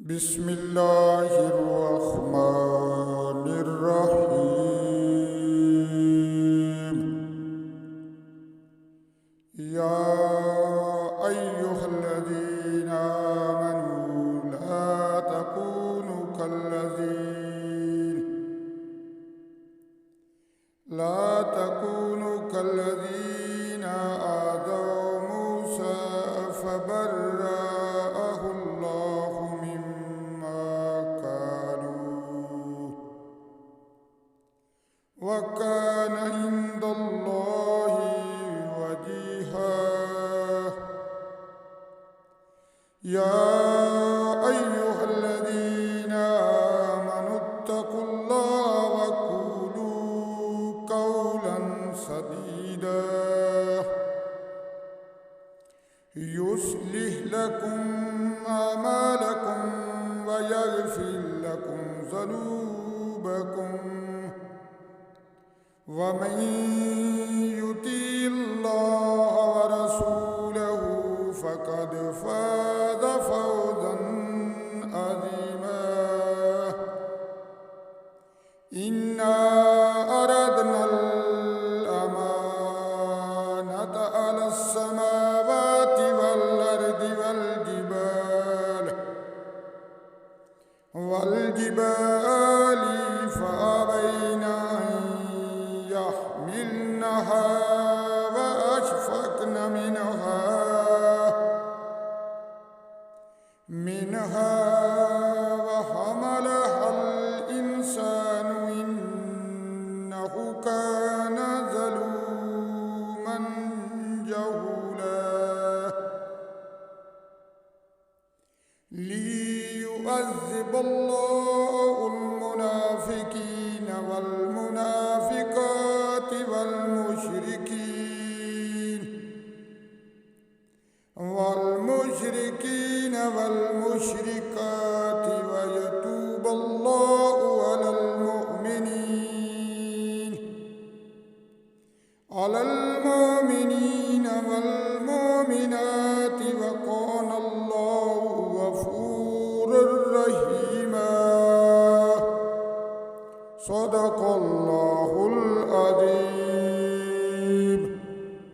بسم الله الرحمن الرحيم. يا أيها الذين آمنوا لا تكونوا كالذين آذوا موسى فبرأه الله مما قالوا وكان عند الله وجيها. يا أيها الذين آمنوا اتقوا الله وقولوا قولا سديدا يصلح لكم أعمالكم ويغفر لكم ذنوبكم ومن يطع الله ورسوله فقد فاز فوزا عظيما. إنا أردنا الأمانة على السماوات والأرض والجبال فأبين أن يحملنها وأشفقن منها وحملها الإنسان إنه كان ظلوما جهولا. ليعذب الله المنافقين والمنافقات والمشركين والمشركات ويتوب الله على المؤمنين والمؤمنات وكان الله غفورا رحيما. صدق